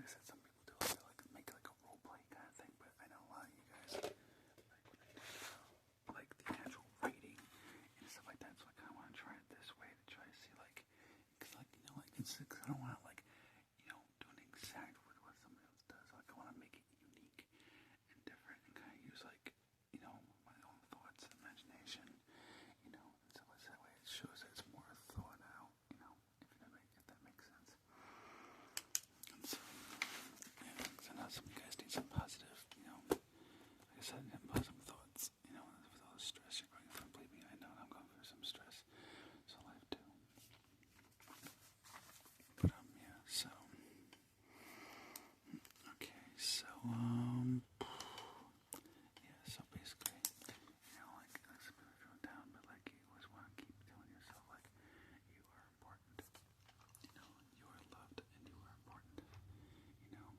I said, some people do make like a role play kind of thing, but I know a lot of you guys like the actual reading and stuff like that. So I kind of want to try it this way to try to see because I don't want to do an exact what somebody else does. Like I want to make it unique and different and kind of use my own thoughts and imagination, and so that way it shows that it's more thought out, if that makes sense. And so, I know some guys need some positive, like I said, positive thoughts, with all the stress you're going through. Believe me, I know I'm going through some stress, so life too. But yeah, so okay, so yeah, so basically, some people feel down, but you always want to keep telling yourself you are important, you are loved and you are important, you know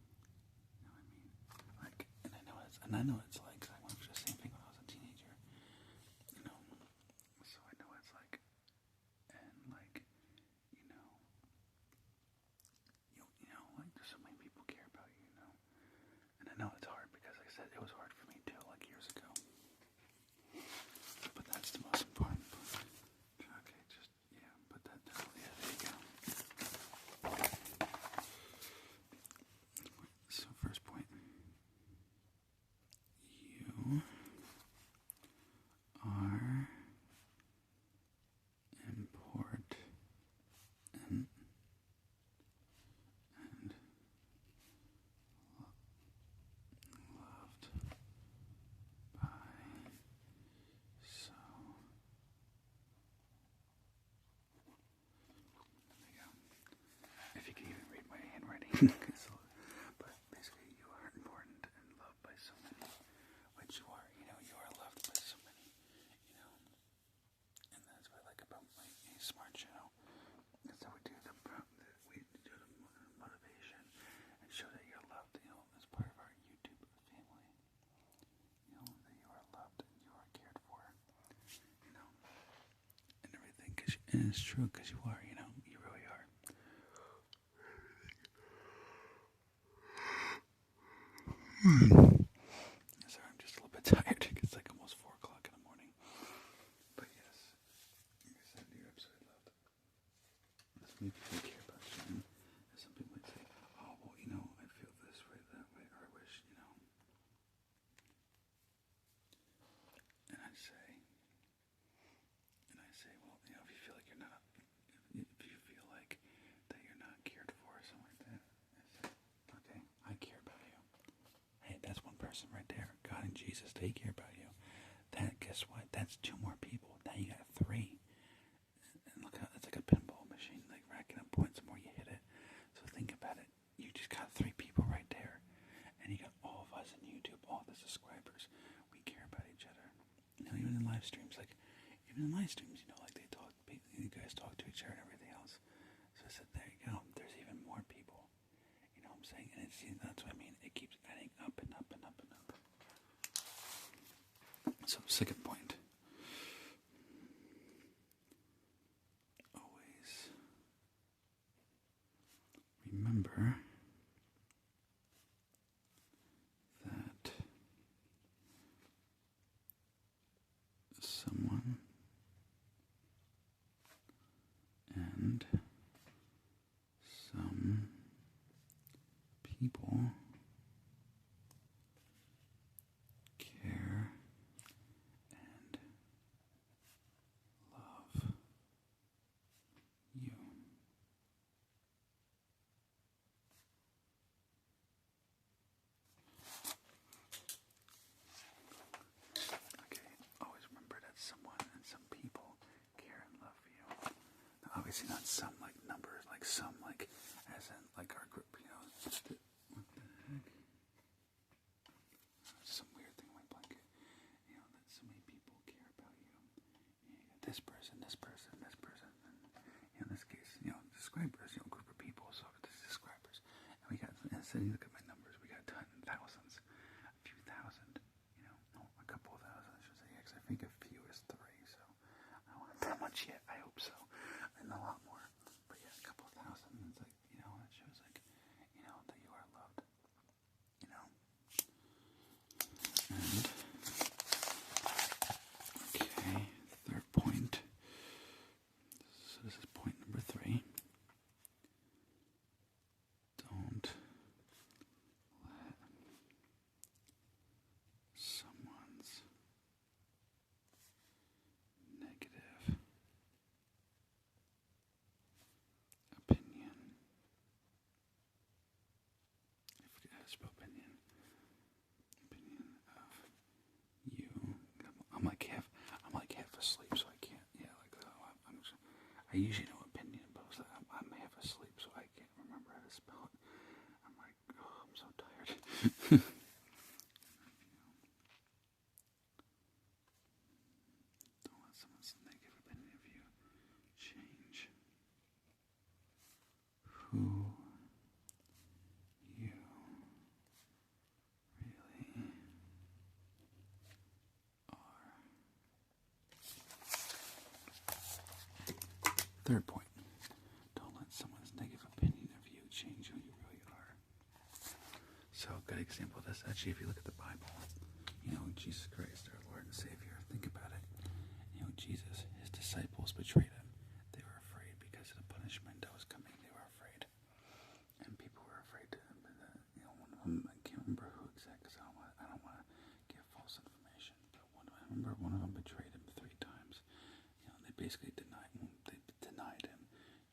what I mean? And I know it's like, 'cause I went through the same thing when I was a teenager, so I know it's like, and there's so many people care about you, and I know it's hard because, like I said, it was hard for me too, years ago. But that's the most important part. Okay, just, put that down. Yeah, there you go. So, first point. You are important and loved by so. There you go. If you can even read my handwriting. But basically, you are important and loved by so many. Which you are, you are loved by so many, and that's what I like about my smart channel. Is that we do the motivation and show that you're loved, as part of our YouTube family. That you are loved and you are cared for, and everything. And it's true, because you are, you really are. Sorry, I'm just a little bit tired. It's almost 4 o'clock in the morning. But yes, like I said, you're absolutely loved. That's me taking care about you. And some people might say, oh, well, I feel this way, that way, or I wish, And I say, well, if you feel like you're not, if you feel like that you're not cared for or something like that, I say, okay, I care about you. Hey, that's one person right there. God and Jesus, they care about you. Guess what? That's 2 more people. Now you got 3. And look, it's like a pinball machine, racking up points. The more you hit it. So think about it. You just got 3 people right there, and you got all of us in YouTube, all the subscribers. We care about each other. Even in live streams, they talk. You guys talk to each other and everything else. So I said, there you go. There's even more people. You know what I'm saying? And that's what I mean. It keeps adding up and up and up and up. So, second point. Always remember that someone and some people care and love you. Okay, always remember that someone and some people care and love you. Now, obviously not some numbers, some as in our group, what the heck? Some weird thing on my blanket. That so many people care about you. You got this person, this person, this person, and in this case, subscribers, group of people, so this is subscribers. And we got, instead you look at my numbers, we got thousands, a few thousand, a couple of thousand, I should say, because I think a few is 3, so I don't want that much yet, I hope so, and a lot more. But yeah, a couple of thousand, it's that shows that you are loved. usually know opinion, but I was like, I'm half asleep, so I can't remember how to spell it. I'm like, oh, I'm so tired. Don't let someone's negative opinion of you change who you really are. Third point. Don't let someone's negative opinion of you change who you really are. So, a good example of this, actually, if you look at the Bible, Jesus Christ, our Lord and Savior, think about it. Jesus, his disciples betrayed him. They were afraid because of the punishment that was coming. They were afraid. And people were afraid to him. One of them, I can't remember who exactly, because I don't want to give false information. But I remember one of them betrayed him 3 times. They basically denied him.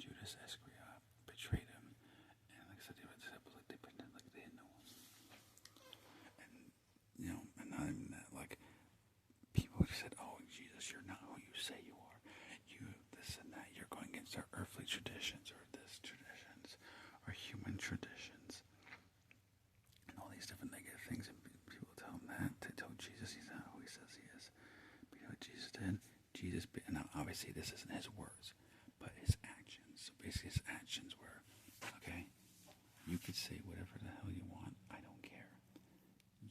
Judas Iscariot betrayed him. And like I said, they were disciples, like they pretended like they didn't know him. And not even that, like, people said, oh, Jesus, you're not who you say you are. You this and that. You're going against our earthly traditions, or this traditions, or human traditions, and all these different negative things. And people tell him that. They tell Jesus he's not who he says he is. But you know what Jesus did? Now obviously this isn't his words, but his actions. So basically his actions were, okay, you could say whatever the hell you want. I don't care.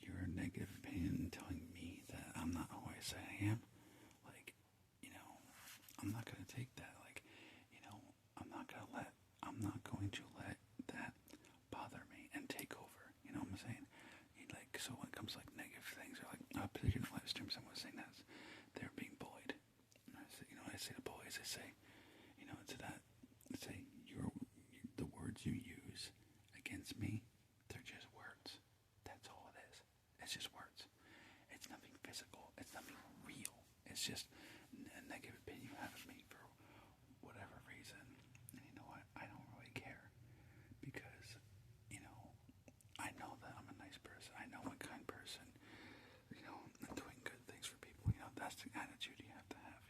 Your negative opinion telling me that I'm not who I say I am, like, I'm not going to take that. Like, I'm not going to let that bother me and take over. You know what I'm saying? Like, so when it comes to like negative things, or like a particular live stream, someone was saying that they're being bullied. And I say to bullies, I say, the words you use against me, they're just words. That's all it is. It's just words. It's nothing physical. It's nothing real. It's just a negative opinion you have of me for whatever reason. And you know what? I don't really care, because, I know that I'm a nice person. I know I'm a kind person. I'm doing good things for people. That's the attitude you have to have,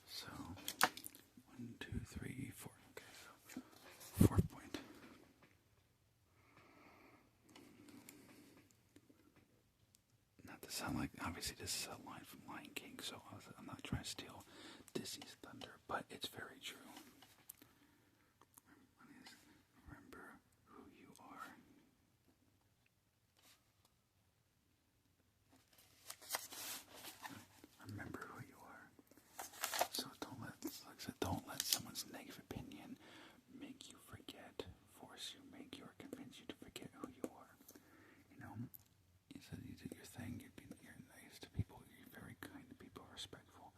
So, 1, 2, 3, 4. Okay, so 4th point. Not to sound like, obviously this is a line from Lion King, so I'm not trying to steal Disney's thunder, but it's very true. Remember who you are. Remember who you are. So don't let someone's negative opinion make you forget, force you, make you, or convince you to forget who you are. You said you did your thing, you're nice to people, you're very kind to people, respectful,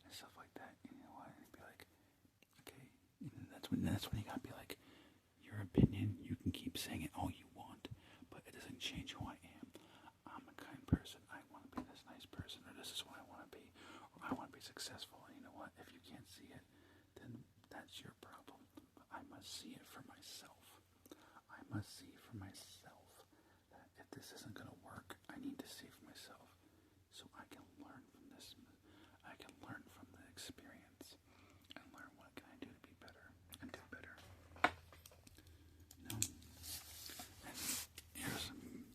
and stuff like that. And you know what? And be like, okay, that's when you gotta be like, your opinion, you can keep saying it all you want, but it doesn't change who I am. I'm a kind person. I want to be this nice person, or this is what I want to be, or I want to be successful. And you know what? If you can't see it, then that's your problem. But I must see it for myself. I must see for myself that if this isn't going to work, I need to see for myself, so I can learn from this. I can learn from the experience and learn what can I do to be better and do better.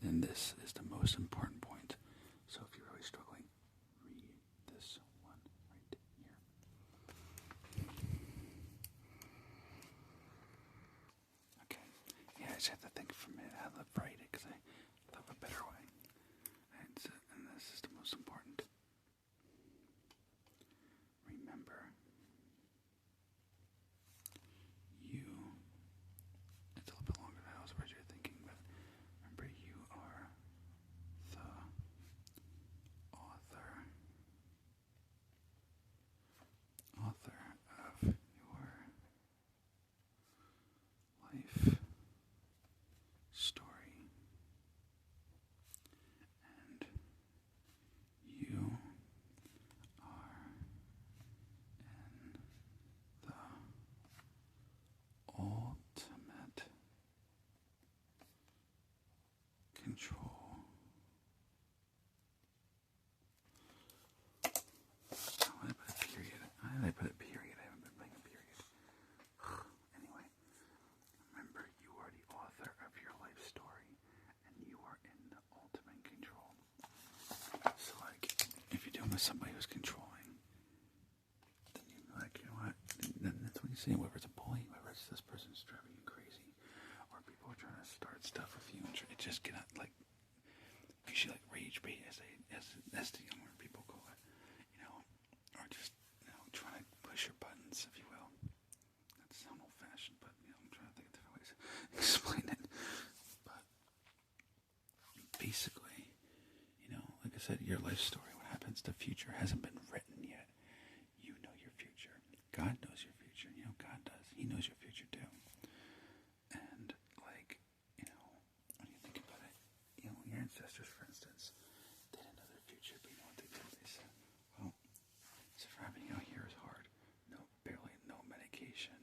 And this is the most important point. So if you're really struggling, read this one right here. Okay. Yeah, I just have to think for a minute how to write it, because I love a better way. And this is the most important. Remember, you. It's a little bit longer than I was originally thinking, but remember, you are the author of your life story, and you are in the ultimate control. I somebody who's controlling, then you're like, you know what? Then that's what you say. Whether it's a bully, whether it's this person's driving you crazy, or people are trying to start stuff with you, and it just cannot like. You should like rage bait, as the younger people call it, or just trying to push your buttons, if you will. That sounds old-fashioned, but I'm trying to think of different ways to explain it. But basically, like I said, your life story, what happens, the future hasn't been written yet. You know your future. God knows your future. God does. He knows your future too. And like, when you think about it, your ancestors, for instance, they didn't know their future, but you know what they did? They said, well, surviving out here is hard. Barely no medication,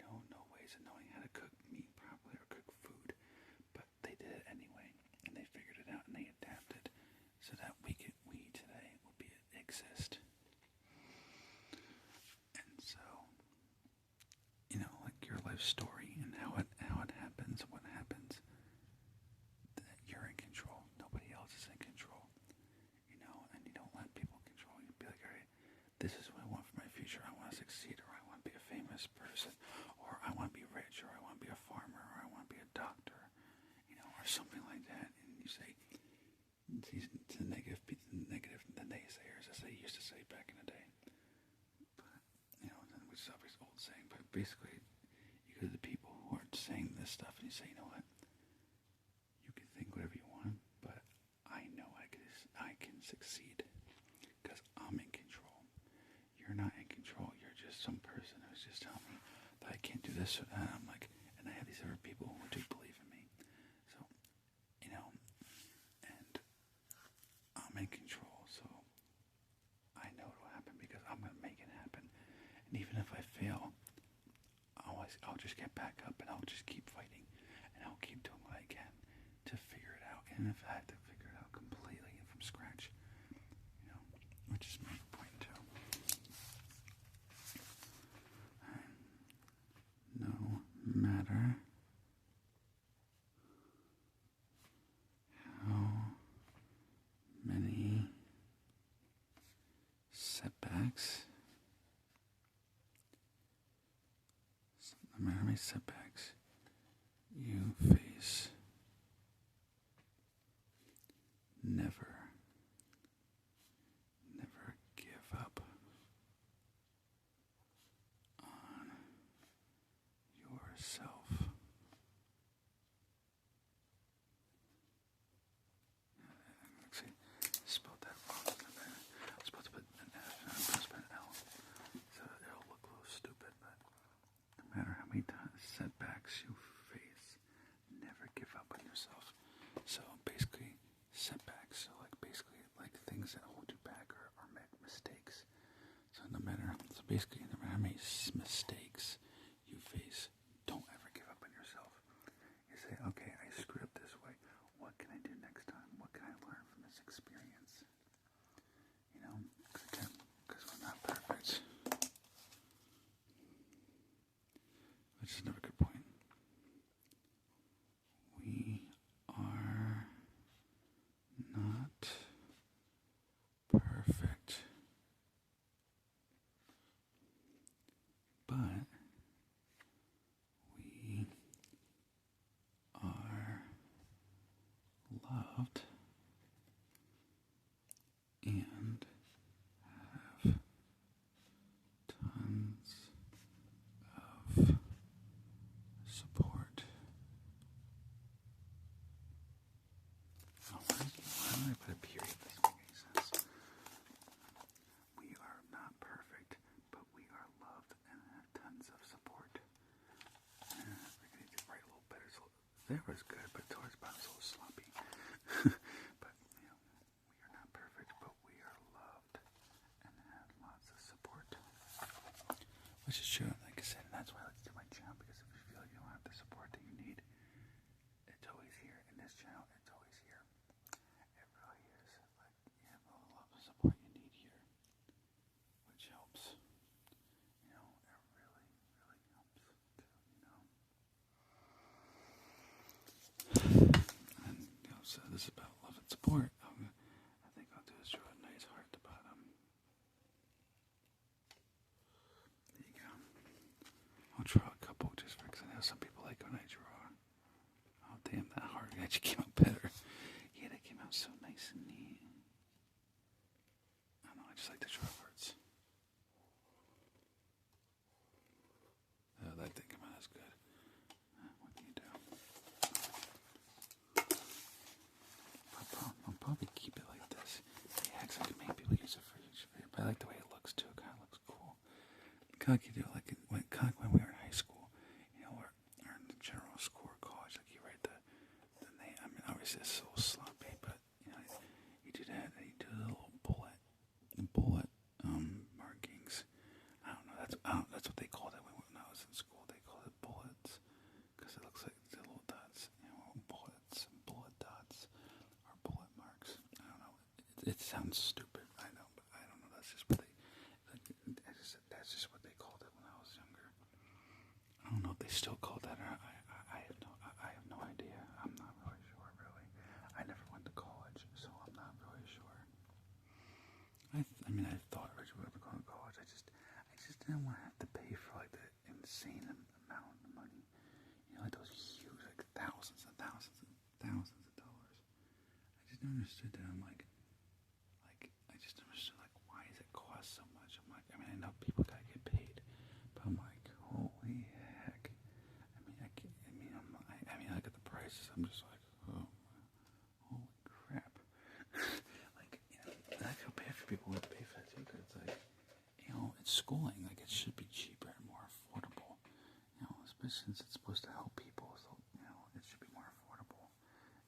no ways of knowing how to cook meat properly or cook food. But they did it anyway, and they figured it out, and they adapted so that we today will exist. And so, like your life story and how it happens, what happens, that you're in control. Nobody else is in control. And you don't let people control you. Be like, all right, this is what I want for my future. I want to succeed, or I want to be a famous person, or I want to be rich, or I want to be a farmer, or I want to be a doctor, or something like that. And you say, to the negative, the naysayers, as they used to say back in the day. But, which is obviously an old saying, but basically, you go to the people who are saying this stuff, and you say, you know what? You can think whatever you want, but I know I can succeed because I'm in control. You're not in control. You're just some person who's just telling me that I can't do this or that. I'm like, and I have these other people who do believe in me. So, and I'm in control. So I know it'll happen because I'm going to make it happen. And even if I fail, I'll just get back up and I'll just keep fighting and I'll keep doing what I can to figure it out. And if I have to figure it out completely and from scratch, which is my point too. No matter how many setbacks, you face, never give up on yourself. Actually, spelled that wrong. I'm supposed to put an F and I'm supposed to put an L. So it'll look a little stupid, but no matter how many setbacks you face, never give up on yourself. So basically, setbacks, so like things that hold you back or mistakes. So basically, no matter how many mistakes you face, don't ever give up on yourself. You say, okay, I screwed up this way. What can I do next time? What can I learn from this experience? Because we're not perfect. Which is another good point. We are not perfect, but we are loved and have tons of support. Why did I put a period? This doesn't make any sense. We are not perfect, but we are loved and have tons of support. We're going to write a little better. So there was good, but towards the bottom was a little sloppy. But, we are not perfect, but we are loved and have lots of support. Which is true, like I said, and that's why I like to do my channel, because if you feel like you don't have the support that you need, it's always here. In this channel, it's always here. It really is. Like, you have all the love and support you need here, which helps. It really, really helps too, And, so this is about love and support. I think I'll do is draw a nice heart at the bottom. actually came out better. Yeah, they came out so nice and neat. I don't know, I just like the short words. That didn't come out as good. What can you do? I'll probably keep it like this. Yeah, because I can make people use it for each video. But I like the way it looks too. It kind of looks cool. Kind of like you do like when we were in high school, you know, or in the general school or college, like you write the name. I mean, obviously it's so sloppy, but you know, you do that and you do the little bullet markings. I don't know. That's what they called it when I was in school. They called it bullets because it looks like the little dots. You know, bullets, bullet dots, or bullet marks. I don't know. It sounds stupid. I know, but I don't know. That's just what they. That's just what they called it when I was younger. I don't know if they still call that. Or I have no idea. I'm not really sure. Really, I never went to college, so I'm not really sure. I mean, I thought originally we were going to college. I just didn't want to have to pay for like the insane amount of money. You know, like those huge, like thousands and thousands and thousands of dollars. I just never understood that. I just understood like why does it cost so much? I'm like, I mean, I know people gotta get paid, but I'm like, holy heck. I mean, I look at the prices. I'm just like, oh, holy crap. Like, you know, I feel bad for people who have to pay for that too, because it's like, you know, it's schooling. Like, it should be cheaper and more affordable. You know, especially since it's supposed to help people. So, you know, it should be more affordable.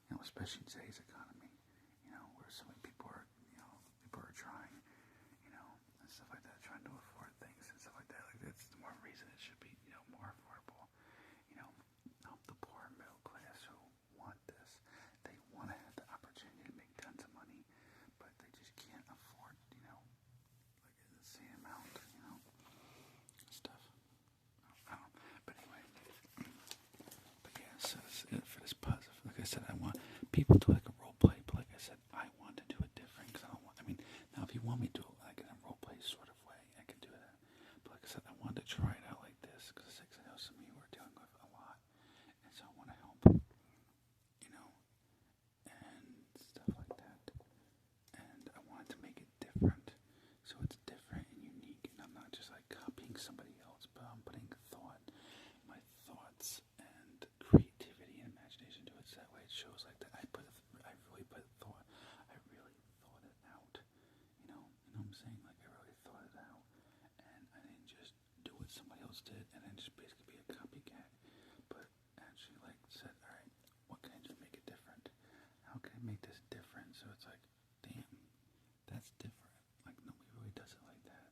You know, especially in today's economy. You know, where so many people are, you know, trying, you know, and stuff like that, trying to afford things and stuff like that. Like, that's the more reason it should be, you know, more affordable. You know, help the poor and middle class who want this. They want to have the opportunity to make tons of money, but they just can't afford, you know, like the same amount, you know, stuff. I don't know. But anyway, but yeah, so for this positive, like I said, I want people to like a role play, but like I said, I want to do it different because I don't want, I mean, now if you want me to do it like in a role play sort of way, I can do that. But like I said, I wanted to try it out like this because I know some of you are dealing with a lot, and so I want to help, you know, and stuff like that. And I wanted to make it different, so it's different and unique, and I'm not just like copying somebody else, but I'm putting my thoughts and creativity and imagination to it. So that way it shows like that I really thought it out. You know what I'm saying? Like I really thought it out, and I didn't just do what somebody else did, and then just basically be a copycat. But actually, like said, all right, what can I do to make it different? How can I make this different? So it's like, damn, that's different. Like nobody really does it like that.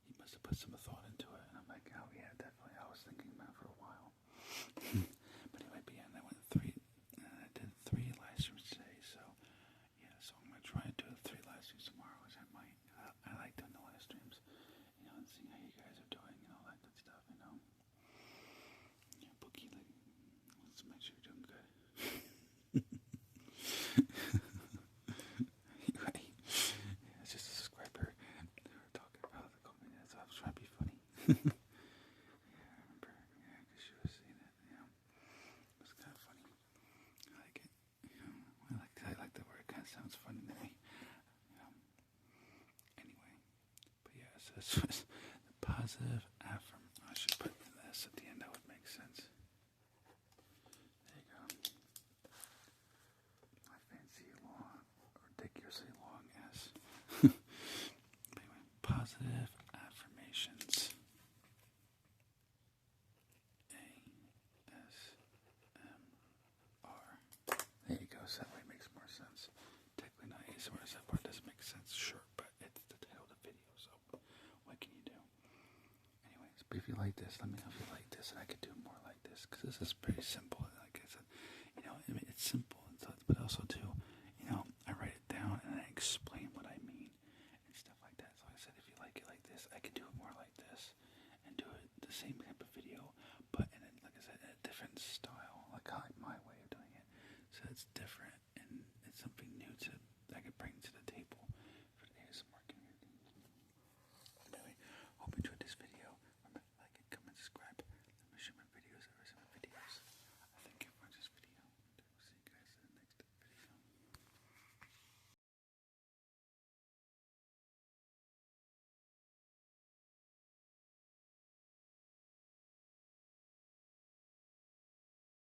He must have put some thought into it, and I'm like, oh yeah, definitely. I was thinking about it for a while. But anyway, and I did 3 live streams today, so yeah, so I'm gonna try to do 3 live streams tomorrow, which I might. I like doing the live streams, you know, and seeing how you guys are doing and all that good stuff, you know. Yeah, Bookie, like, let's make sure you're doing good. Anyway, yeah, it's just a subscriber. They were talking about the comments, so I was trying to be funny. Yeah, I remember. Yeah, because she was saying it. You know, it was kind of funny. I like it. You know, I like the word. It kind of sounds funny to me. You know. Anyway, but yeah, so this was the positive affirmation. I should put this at the end. That would make sense. There you go. My fancy long, ridiculously long S. Anyway, positive affirmations. ASMR. There you go. So that way it makes more sense. Technically not ASMR. That part doesn't make sense. Sure, but it's the title of the video. So what can you do? Anyways, but if you like this, let me know if you like this, and I could do more like this because this is pretty simple. Like I said, you know, I mean, it's simple, but also too, you know, I write it down and I explain